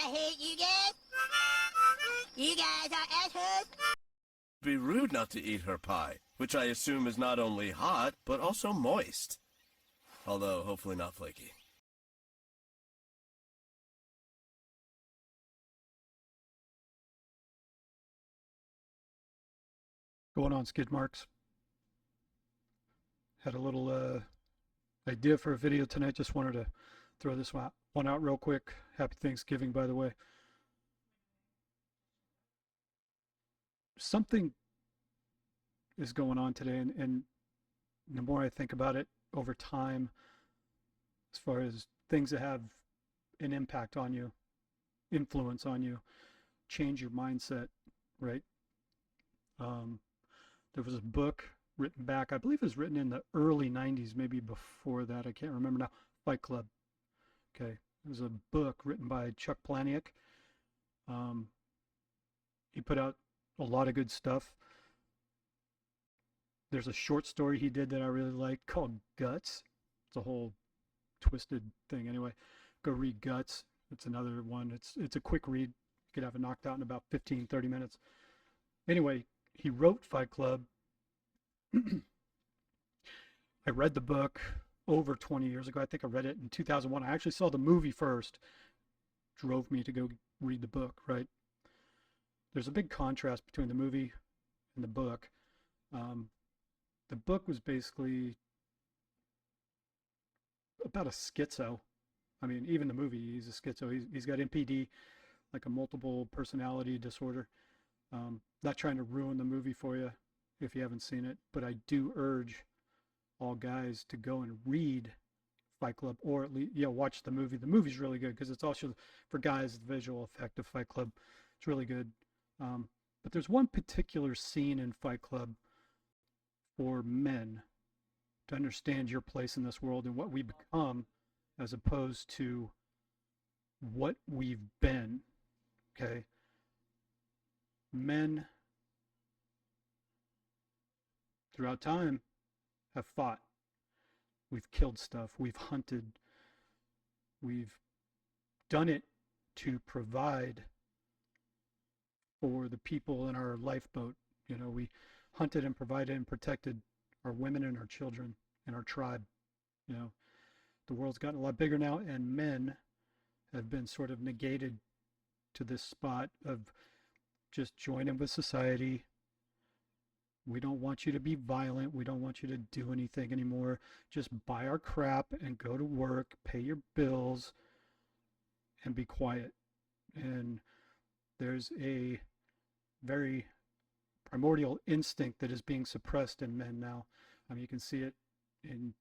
I hate you guys. You guys are assholes. Be rude not to eat her pie, which I assume is not only hot, but also moist. Although, hopefully not flaky. Going on, skid marks. Had a little idea for a video tonight. Just wanted to throw this one out real quick. Happy Thanksgiving, by the way. Something is going on today, and the more I think about it over time, as far as things that have an impact on you, influence on you, change your mindset, right? There was a book written back, I believe it was written in the early 90s, maybe before that, I can't remember now, Fight Club. Okay, it was a book written by Chuck Palahniuk. He put out a lot of good stuff. There's a short story he did that I really liked called Guts. It's a whole twisted thing. Anyway, go read Guts. It's another one. It's a quick read. You could have it knocked out in about 15, 30 minutes. Anyway, he wrote Fight Club. I read the book over 20 years ago. I think I read it in 2001. I actually saw the movie first. Drove me to go read the book, right? There's a big contrast between the movie and the book. The book was basically about a schizo. I mean, even the movie, he's a schizo. He's got MPD, like a multiple personality disorder. Not trying to ruin the movie for you if you haven't seen it, but I do urge all guys to go and read Fight Club, or at least watch the movie. The movie's really good because it's also for guys. The visual effect of Fight Club, it's really good. But there's one particular scene in Fight Club for men to understand your place in this world and what we become as opposed to what we've been. Okay, men throughout time have fought. We've killed stuff. We've hunted. We've done it to provide for the people in our lifeboat. We hunted and provided and protected our women and our children and our tribe. The world's gotten a lot bigger now, and men have been sort of negated to this spot of just join in with society. We don't want you to be violent. We don't want you to do anything anymore. Just buy our crap and go to work, pay your bills, and be quiet. And there's a very primordial instinct that is being suppressed in men now. I mean, you can see it in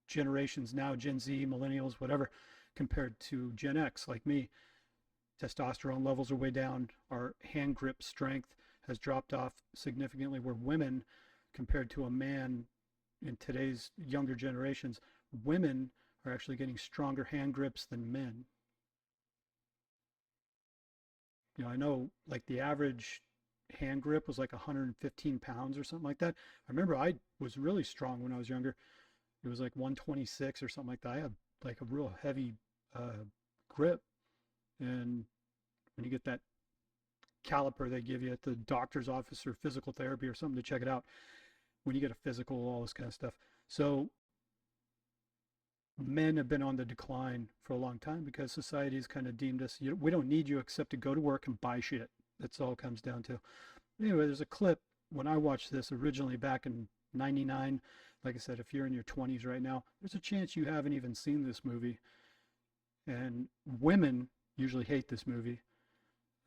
generations now, Gen Z, millennials, whatever, compared to Gen X like me. Testosterone levels are way down. Our hand grip strength has dropped off significantly, where women, compared to a man in today's younger generations, women are actually getting stronger hand grips than men. I know like the average hand grip was like 115 pounds or something like that. I remember I was really strong when I was younger. It was like 126 or something like that. I had like a real heavy grip. And when you get that caliper they give you at the doctor's office or physical therapy or something to check it out, when you get a physical, all this kind of stuff. So men have been on the decline for a long time because society's kind of deemed us, we don't need you except to go to work and buy shit. That's all it comes down to. Anyway, there's a clip when I watched this originally back in 99. Like I said, if you're in your 20s right now, there's a chance you haven't even seen this movie. And women usually hate this movie.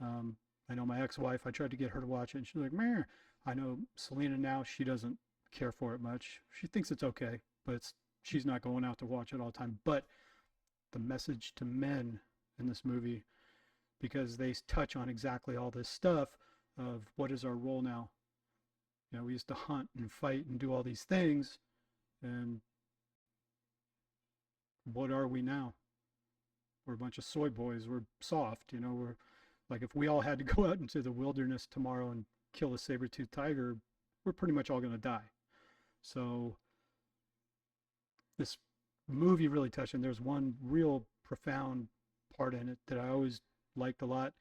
I know my ex-wife, I tried to get her to watch it, and she's like, meh. I know Selena now, she doesn't care for it much. She thinks it's okay, but she's not going out to watch it all the time. But the message to men in this movie, because they touch on exactly all this stuff of what is our role now. We used to hunt and fight and do all these things, and what are we now? We're a bunch of soy boys. We're soft, we're like, if we all had to go out into the wilderness tomorrow and kill a saber-toothed tiger, we're pretty much all going to die. So this movie really touched, and there's one real profound part in it that I always liked a lot.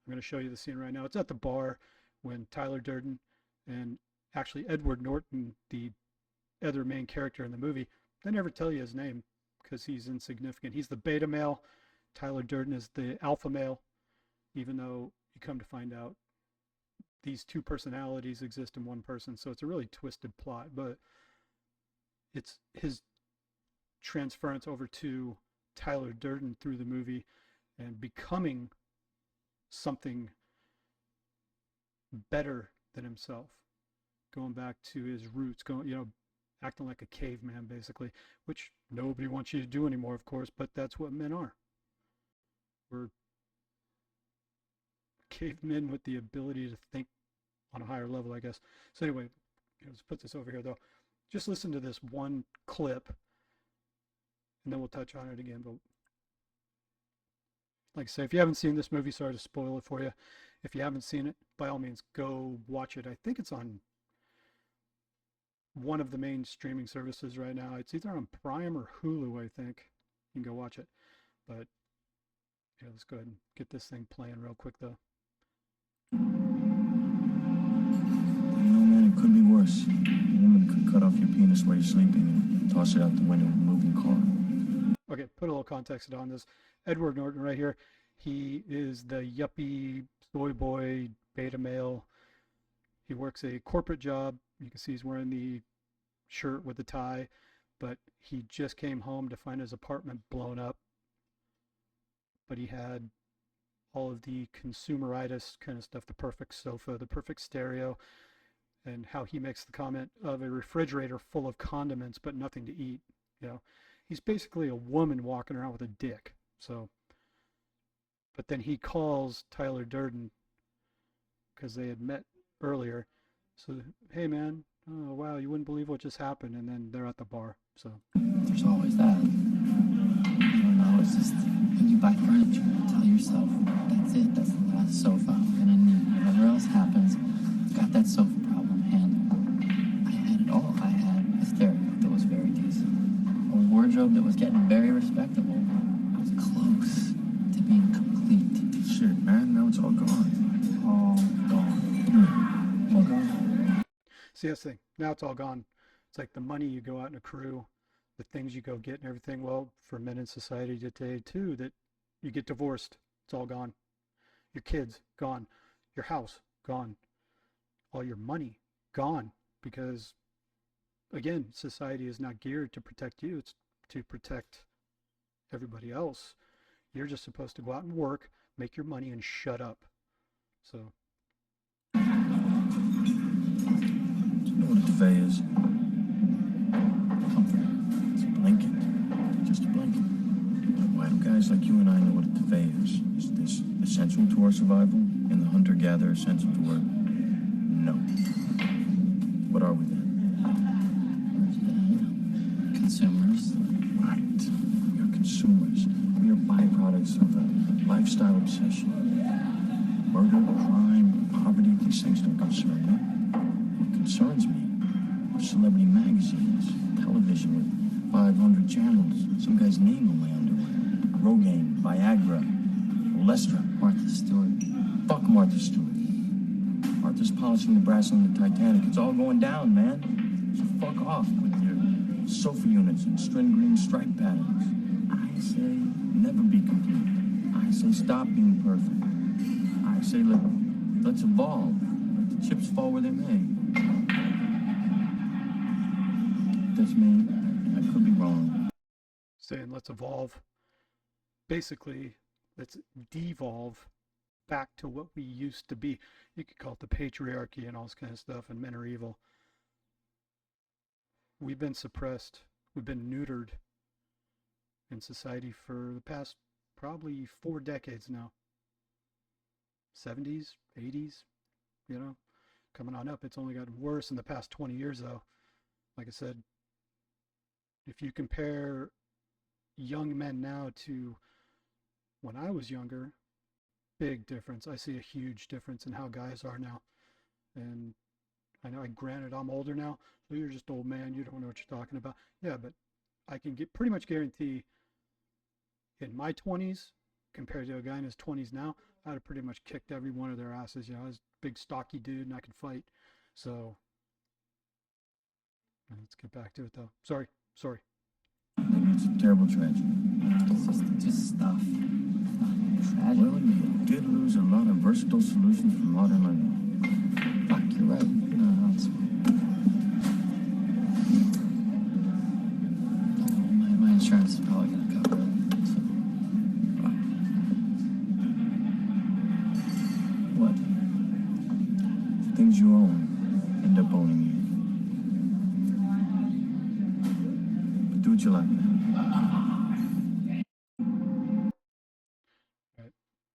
I'm going to show you the scene right now. It's at the bar when Tyler Durden and actually Edward Norton, the other main character in the movie, they never tell you his name because he's insignificant. He's the beta male. Tyler Durden is the alpha male, even though you come to find out these two personalities exist in one person. So it's a really twisted plot, but it's his transference over to Tyler Durden through the movie and becoming something better than himself, going back to his roots, acting like a caveman basically, which nobody wants you to do anymore, of course, but that's what men are. We're cavemen with the ability to think on a higher level, I guess. So anyway, let's put this over here though. Just listen to this one clip and then we'll touch on it again. But like I say, if you haven't seen this movie, sorry to spoil it for you. If you haven't seen it, by all means, go watch it. I think it's on one of the main streaming services right now. It's either on Prime or Hulu, I think. You can go watch it. But yeah, let's go ahead and get this thing playing real quick, though. You know, man, it could be worse. A woman could cut off your penis while you're sleeping and toss it out the window of a moving car. Okay, put a little context on this. Edward Norton right here. He is the yuppie soy boy beta male. He works a corporate job. You can see he's wearing the shirt with the tie, but he just came home to find his apartment blown up. But he had all of the consumeritis kind of stuff, the perfect sofa, the perfect stereo, and how he makes the comment of a refrigerator full of condiments but nothing to eat. He's basically a woman walking around with a dick. So, but then he calls Tyler Durden because they had met earlier. So, hey man, oh wow, you wouldn't believe what just happened. And then they're at the bar. So there's always that. It's just when you buy furniture, you tell yourself, that's it, that's the last sofa I'm gonna need. Whatever else happens, I've got that sofa problem handled. I had it all. I had a stereo that was very decent, a wardrobe that was getting very respectable. I was close to being complete. Shit, man, now it's all gone. All gone. All gone. See, that's the thing. Now it's all gone. It's like the money you go out and accrue, the things you go get and everything. Well, for men in society today too, that you get divorced, it's all gone. Your kids, gone. Your house, gone. All your money, gone. Because, again, society is not geared to protect you. It's to protect everybody else. You're just supposed to go out and work, make your money, and shut up. So. Do you know what a duvet is? Comfort. It's a blanket. Just a blanket. Why do guys like you and I know what a duvet is? Is this essential to our survival in the hunter-gatherer sense of the word? No. What are we then? Consumers. Right. We are consumers. We are byproducts of a lifestyle obsession. Murder, crime, poverty, these things don't concern me. What concerns me are celebrity magazines, television with 500 channels, some guy's name on my underwear. Rogaine, Viagra, Olestra. Martha Stewart. Fuck Martha Stewart. Martha's polishing the brass on the Titanic. It's all going down, man. So fuck off with your sofa units and string green stripe patterns. I say never be complete. I say stop being perfect. I say let's evolve. Let the chips fall where they may. That's me. I could be wrong. Saying let's evolve. Basically, let's devolve back to what we used to be. You could call it the patriarchy and all this kind of stuff, and men are evil. We've been suppressed. We've been neutered in society for the past probably 4 decades now. 70s, 80s, coming on up. It's only gotten worse in the past 20 years, though. Like I said, if you compare young men now to when I was younger, big difference. I see a huge difference in how guys are now. And I know, granted, I'm older now, so you're just old man, you don't know what you're talking about. Yeah, but I can pretty much guarantee in my 20s, compared to a guy in his 20s now, I'd have pretty much kicked every one of their asses. I was a big, stocky dude, and I could fight. So let's get back to it, though. Sorry. Maybe it's a terrible tragedy. It's just stuff. Tragic. Well, you did lose a lot of versatile solutions from modern living. Fuck, you're right. No, it's... my insurance is probably going to cover it. So. What? Things you own end up owning you. But do what you like, man. Right.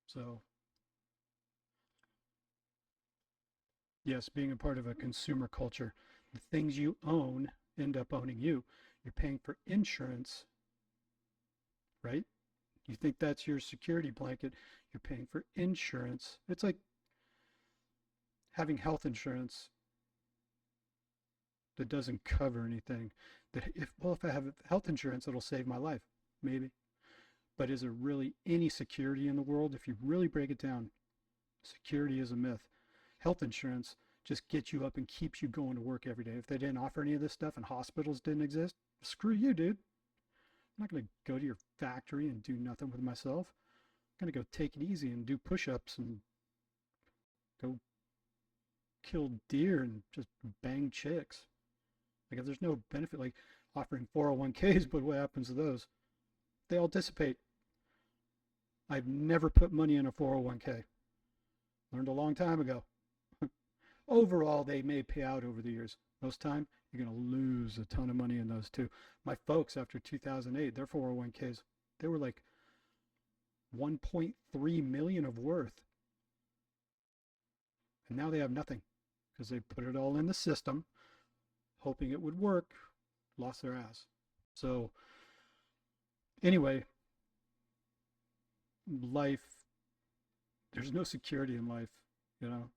So, yes, being a part of a consumer culture, the things you own end up owning you. You're paying for insurance, right? You think that's your security blanket. You're paying for insurance. It's like having health insurance that doesn't cover anything. That if I have health insurance, it'll save my life, maybe. But is there really any security in the world? If you really break it down, security is a myth. Health insurance just gets you up and keeps you going to work every day. If they didn't offer any of this stuff and hospitals didn't exist, screw you, dude. I'm not going to go to your factory and do nothing with myself. I'm going to go take it easy and do push-ups and go kill deer and just bang chicks. Like, if there's no benefit, like offering 401ks, but what happens to those? They all dissipate. I've never put money in a 401k. Learned a long time ago. Overall, they may pay out over the years. Most time, you're going to lose a ton of money in those too. My folks, after 2008, their 401ks, they were like 1.3 million of worth. And now they have nothing because they put it all in the system, hoping it would work, lost their ass. So anyway, life, there's no security in life, and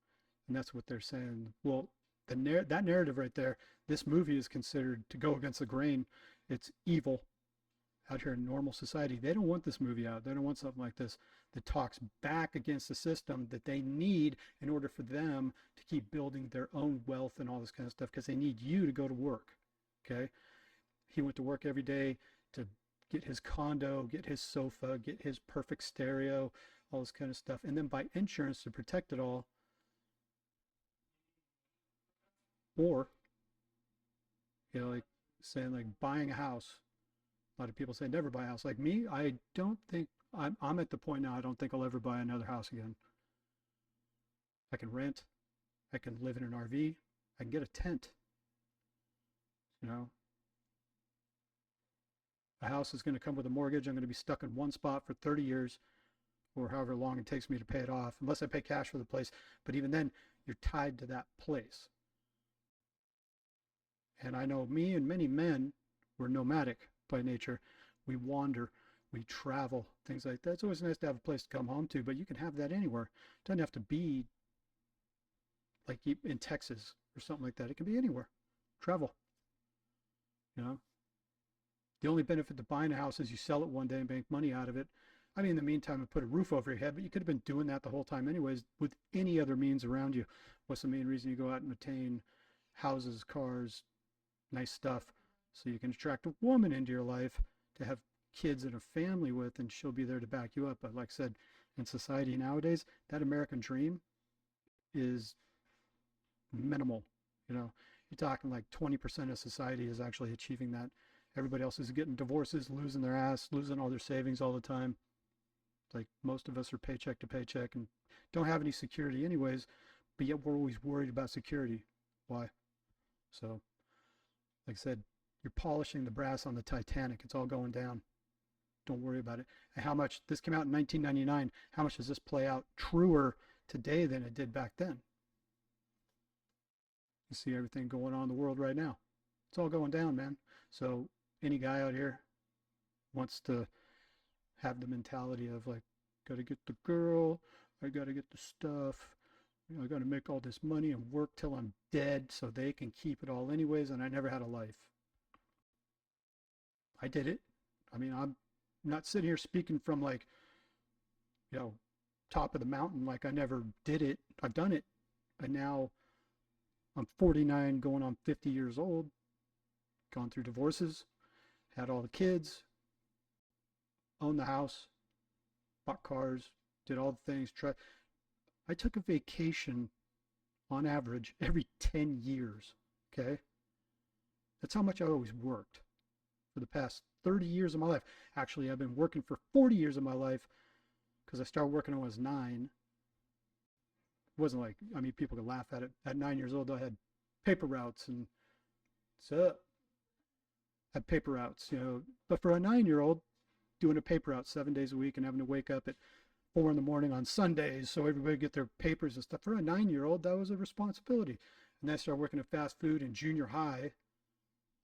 that's what they're saying. Well, that narrative right there, this movie is considered to go against the grain. It's evil out here in normal society. They don't want this movie out. They don't want something like this that talks back against the system that they need in order for them to keep building their own wealth and all this kind of stuff, because they need you to go to work. Okay? He went to work every day to get his condo, get his sofa, get his perfect stereo, all this kind of stuff, and then buy insurance to protect it all. Or, like saying, like, buying a house. A lot of people say never buy a house. Like me, I don't think, I'm at the point now, I don't think I'll ever buy another house again. I can rent, I can live in an RV, I can get a tent. A house is going to come with a mortgage. I'm going to be stuck in one spot for 30 years or however long it takes me to pay it off, unless I pay cash for the place. But even then, you're tied to that place. And I know me and many men, we're nomadic by nature. We wander, we travel, things like that. It's always nice to have a place to come home to, but you can have that anywhere. It doesn't have to be like in Texas or something like that. It can be anywhere. Travel. The only benefit to buying a house is you sell it one day and make money out of it. I mean, in the meantime, it put a roof over your head, but you could have been doing that the whole time anyways with any other means around you. What's the main reason you go out and attain houses, cars, nice stuff? So you can attract a woman into your life to have kids and a family with, and she'll be there to back you up. But like I said, in society nowadays, that American dream is minimal. You're talking like 20% of society is actually achieving that. Everybody else is getting divorces, losing their ass, losing all their savings all the time. It's like most of us are paycheck to paycheck and don't have any security anyways, but yet we're always worried about security. Why? So, like I said, you're polishing the brass on the Titanic. It's all going down. Don't worry about it. And how much, this came out in 1999, how much does this play out truer today than it did back then? You see everything going on in the world right now. It's all going down, man. So any guy out here wants to have the mentality of like, gotta get the girl, I gotta get the stuff, I gotta make all this money and work till I'm dead so they can keep it all anyways, and I never had a life. I did it. I mean, I'm not sitting here speaking from like top of the mountain like I never did it. I've done it. And now I'm 49 going on 50 years old, gone through divorces, had all the kids, owned the house, bought cars, did all the things. I took a vacation on average every 10 years. Okay. That's how much I always worked for the past 30 years of my life. Actually, I've been working for 40 years of my life because I started working when I was 9. It wasn't like, I mean, people could laugh at it. At 9 years old, I had paper routes and what's up? Had paper routes, But for a 9-year-old, doing a paper route 7 days a week and having to wake up at 4 in the morning on Sundays so everybody get their papers and stuff. For a 9-year-old, that was a responsibility. And then I started working at fast food in junior high,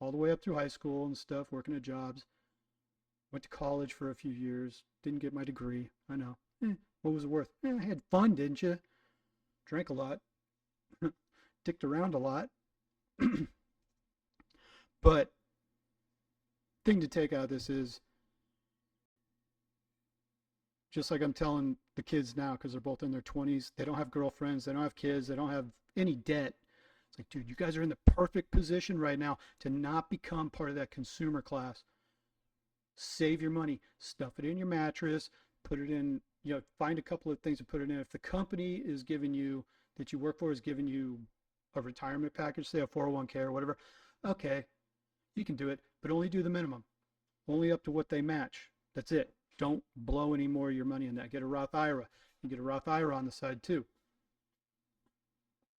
all the way up through high school and stuff, working at jobs. Went to college for a few years, didn't get my degree. I know. What was it worth? I had fun, didn't you? Drank a lot, dicked around a lot. But thing to take out of this is, just like I'm telling the kids now, because they're both in their 20s, they don't have girlfriends, they don't have kids, they don't have any debt. It's like, dude, you guys are in the perfect position right now to not become part of that consumer class. Save your money, stuff it in your mattress, put it in, find a couple of things to put it in. If the company is giving you, that you work for is giving you a retirement package, say a 401k or whatever, okay, you can do it, but only do the minimum. Only up to what they match. That's it. Don't blow any more of your money in that. Get a Roth IRA. You get a Roth IRA on the side too.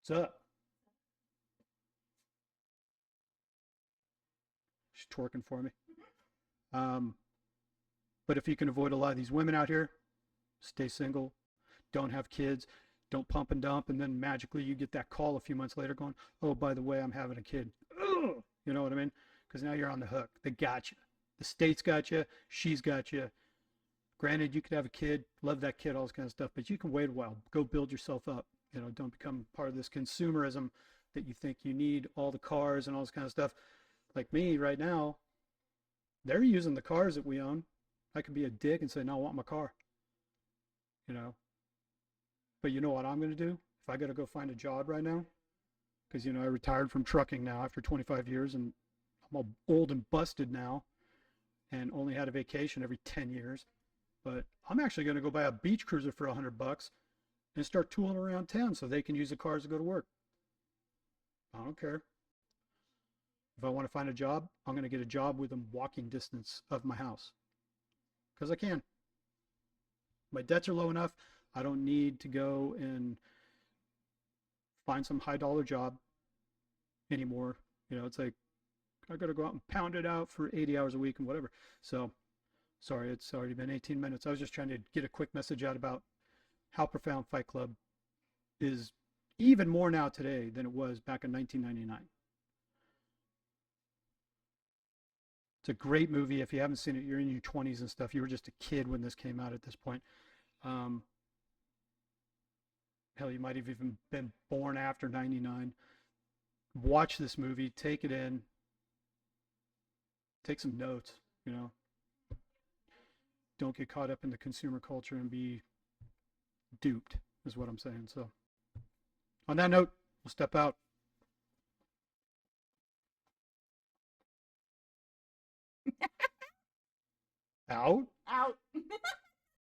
What's up? She's twerking for me. But if you can avoid a lot of these women out here, stay single, don't have kids, don't pump and dump, and then magically you get that call a few months later going, oh, by the way, I'm having a kid. Ugh! You know what I mean? Because now you're on the hook. They got you. The state's got you. She's got you. Granted, you could have a kid, love that kid, all this kind of stuff, but you can wait a while. Go build yourself up. Don't become part of this consumerism that you think you need all the cars and all this kind of stuff. Like me right now, they're using the cars that we own. I could be a dick and say, no, I want my car. But you know what I'm going to do? If I got to go find a job right now, because, I retired from trucking now after 25 years and I'm all old and busted now and only had a vacation every 10 years. But I'm actually going to go buy a beach cruiser for $100 and start tooling around town so they can use the cars to go to work. I don't care. If I want to find a job, I'm going to get a job within walking distance of my house. Because I can. My debts are low enough. I don't need to go and find some high dollar job anymore. It's like I got to go out and pound it out for 80 hours a week and whatever. So, sorry, it's already been 18 minutes. I was just trying to get a quick message out about how profound Fight Club is, even more now today than it was back in 1999. It's a great movie. If you haven't seen it, you're in your 20s and stuff. You were just a kid when this came out at this point. Hell, you might have even been born after 99. Watch this movie. Take it in. Take some notes, Don't get caught up in the consumer culture and be duped, is what I'm saying. So, on that note, we'll step out. Out? Out.